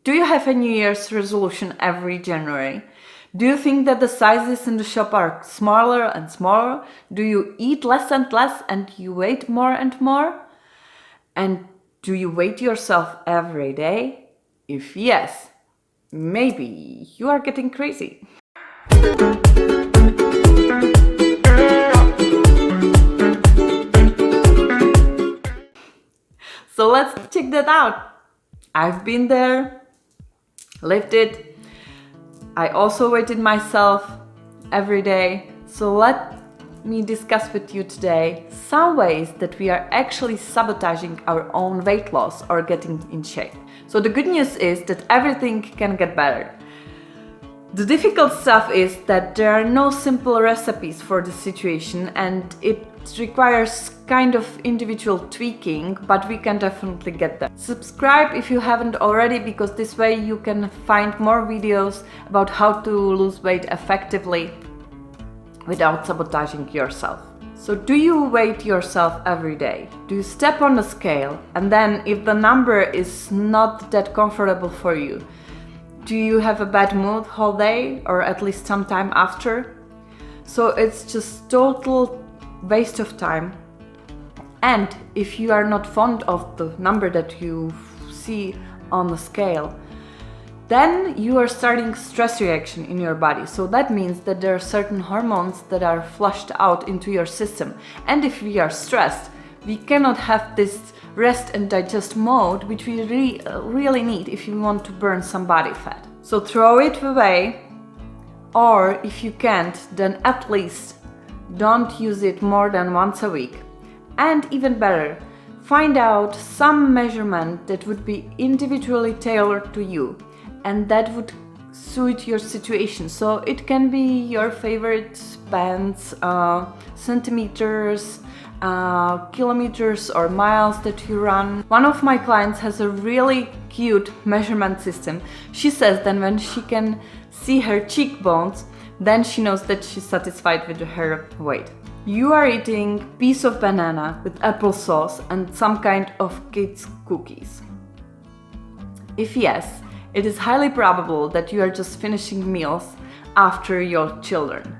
Do you have a New Year's resolution every January? Do you think that the sizes in the shop are smaller and smaller? Do you eat less and less and you wait more and more? And do you weigh yourself every day? If yes, maybe you are getting crazy. So let's check that out. I've been there, lived it. I also weighted myself every day. So let me discuss with you today some ways that we are actually sabotaging our own weight loss or getting in shape. So the good news is that everything can get better. The difficult stuff is that there are no simple recipes for the situation and it requires kind of individual tweaking, but we can definitely get there. Subscribe if you haven't already, because this way you can find more videos about how to lose weight effectively without sabotaging yourself. So do you weigh yourself every day? Do you step on the scale and then if the number is not that comfortable for you, do you have a bad mood whole day or at least some time after? So it's just total waste of time. And if you are not fond of the number that you see on the scale, then you are starting stress reaction in your body. So that means that there are certain hormones that are flushed out into your system. And if we are stressed, we cannot have this rest and digest mode, which we really need if you want to burn some body fat. So throw it away, or if you can't, then at least don't use it more than once a week. And even better, find out some measurement that would be individually tailored to you and that would suit your situation. So it can be your favorite bands, centimeters, kilometers or miles that you run. One of my clients has a really cute measurement system. She says that when she can see her cheekbones, then she knows that she's satisfied with her weight. You are eating a piece of banana with applesauce and some kind of kids' cookies. If yes, it is highly probable that you are just finishing meals after your children.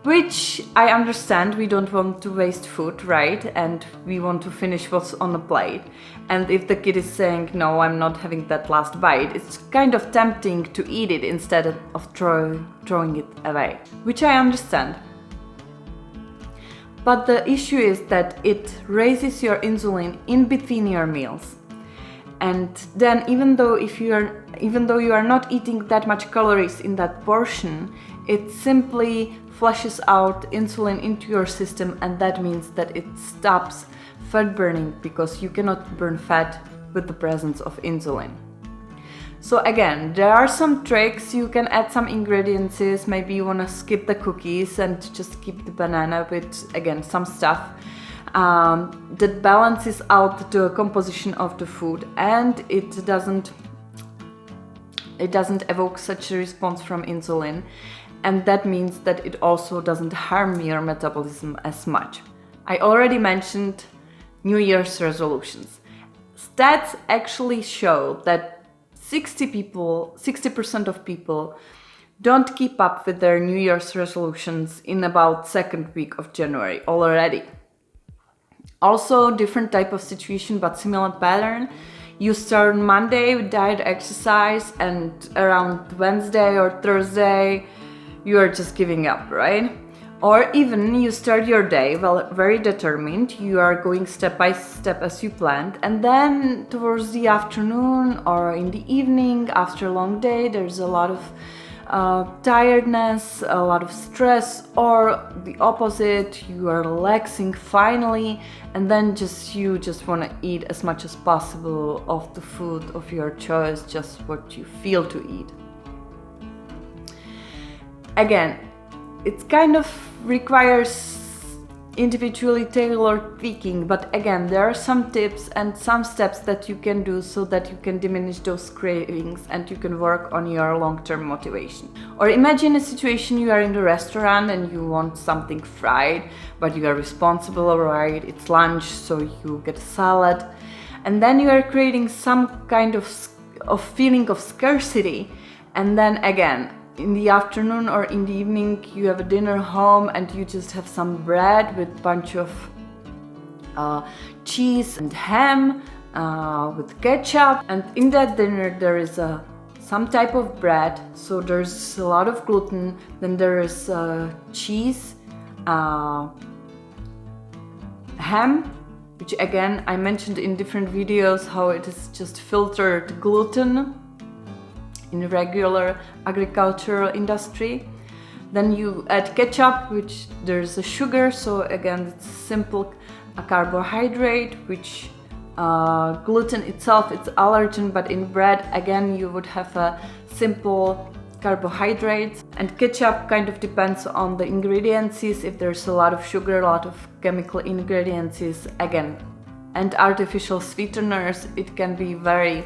Which I understand, we don't want to waste food, right? And we want to finish what's on the plate. And if the kid is saying, no, I'm not having that last bite, it's kind of tempting to eat it instead of throwing it away, which I understand. But the issue is that it raises your insulin in between your meals. And then even though you are not eating that much calories in that portion, it simply flushes out insulin into your system, and that means that it stops fat burning because you cannot burn fat with the presence of insulin. So again, there are some tricks. You can add some ingredients. Maybe you want to skip the cookies and just keep the banana with, again, some stuff that balances out the composition of the food, and it doesn't evoke such a response from insulin, and that means that it also doesn't harm your metabolism as much. I already mentioned New Year's resolutions. Stats actually show that 60% of people don't keep up with their New Year's resolutions in about second week of January already. Also, different type of situation, but similar pattern. You start on Monday with diet exercise, and around Wednesday or Thursday, you are just giving up, right? Or even you start your day, well, very determined, you are going step by step as you planned, and then towards the afternoon or in the evening, after a long day, there's a lot of tiredness, a lot of stress, or the opposite, you are relaxing finally, and then you just want to eat as much as possible of the food of your choice, just what you feel to eat. Again, it kind of requires individually tailored tweaking, but again, there are some tips and some steps that you can do so that you can diminish those cravings and you can work on your long-term motivation. Or imagine a situation, you are in the restaurant and you want something fried, but you are responsible, right? It's lunch, so you get a salad, and then you are creating some kind of feeling of scarcity. And then again, in the afternoon or in the evening, you have a dinner home and you just have some bread with a bunch of cheese and ham with ketchup. And in that dinner there is some type of bread, so there's a lot of gluten. Then there is cheese, ham, which again I mentioned in different videos how it is just filtered gluten in regular agricultural industry. Then you add ketchup, which there's a sugar, so again it's simple a carbohydrate, which gluten itself it's allergen, but in bread again you would have a simple carbohydrates. And ketchup kind of depends on the ingredients. If there's a lot of sugar, a lot of chemical ingredients again, and artificial sweeteners, it can be very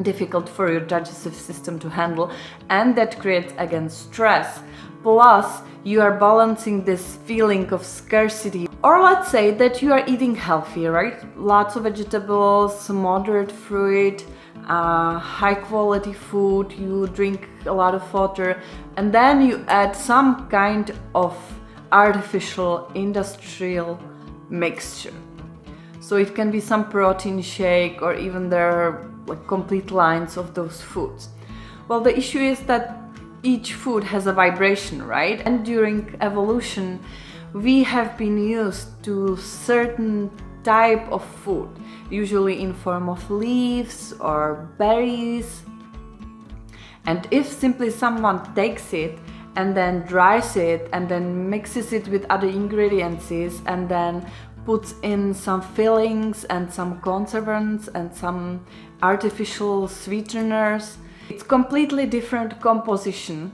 difficult for your digestive system to handle, and that creates again stress. Plus you are balancing this feeling of scarcity. Or let's say that you are eating healthy, right? Lots of vegetables, moderate fruit, high quality food, you drink a lot of water, and then you add some kind of artificial industrial mixture. So it can be some protein shake, or even there are like complete lines of those foods. Well, the issue is that each food has a vibration, right? And during evolution we have been used to certain type of food, usually in form of leaves or berries. And if simply someone takes it and then dries it and then mixes it with other ingredients and then puts in some fillings and some conservants and some artificial sweeteners, it's completely different composition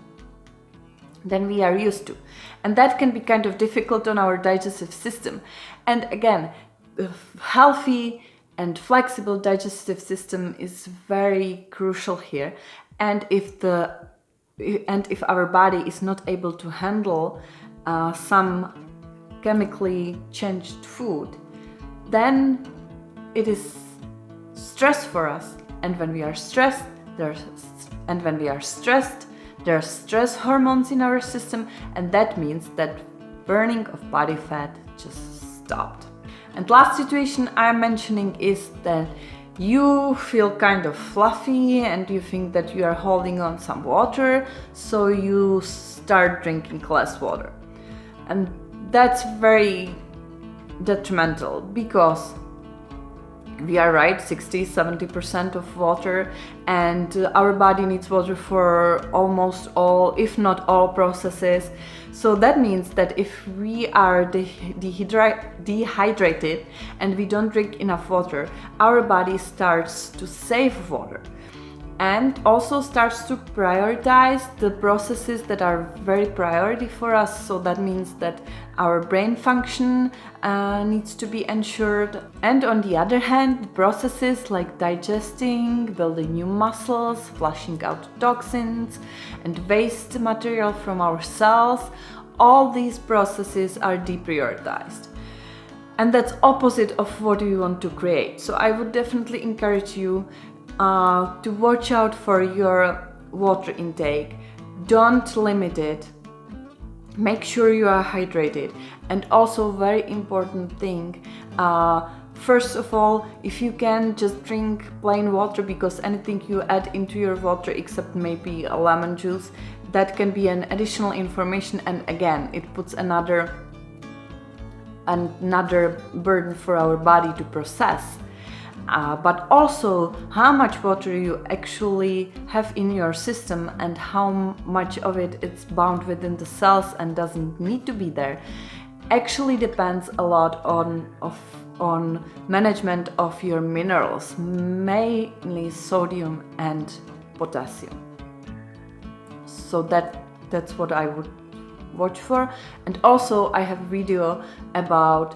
than we are used to. And that can be kind of difficult on our digestive system. And again, a healthy and flexible digestive system is very crucial here. And if our body is not able to handle some chemically changed food, then it is stress for us. And when we are stressed, there's stress hormones in our system, and that means that burning of body fat just stopped. And last situation I'm mentioning is that you feel kind of fluffy and you think that you are holding on some water, so you start drinking less water. And that's very detrimental, because we are right, 60-70% of water, and our body needs water for almost all, if not all, processes. So that means that if we are dehydrated and we don't drink enough water, our body starts to save water and also starts to prioritize the processes that are very priority for us. So that means that our brain function needs to be ensured. And on the other hand, the processes like digesting, building new muscles, flushing out toxins and waste material from our cells, all these processes are deprioritized. And that's opposite of what we want to create. So I would definitely encourage you to watch out for your water intake. Don't limit it. Make sure you are hydrated. And also, very important thing, first of all, if you can, just drink plain water, because anything you add into your water, except maybe a lemon juice, that can be an additional information, and again it puts another burden for our body to process. But also how much water you actually have in your system and how much of it is bound within the cells and doesn't need to be there actually depends a lot on management of your minerals, mainly sodium and potassium. So that's what I would watch for. And also I have a video about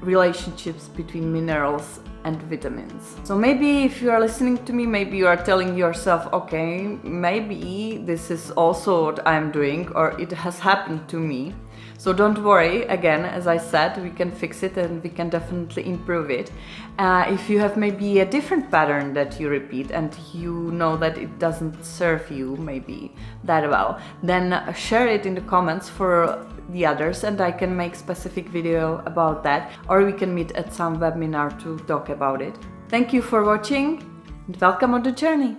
relationships between minerals and vitamins. So maybe if you are listening to me, maybe you are telling yourself, okay, maybe this is also what I'm doing, or it has happened to me. So don't worry, again, as I said, we can fix it and we can definitely improve it. If you have maybe a different pattern that you repeat and you know that it doesn't serve you maybe that well, then share it in the comments for the others and I can make specific video about that, or we can meet at some webinar to talk about it. Thank you for watching and welcome on the journey!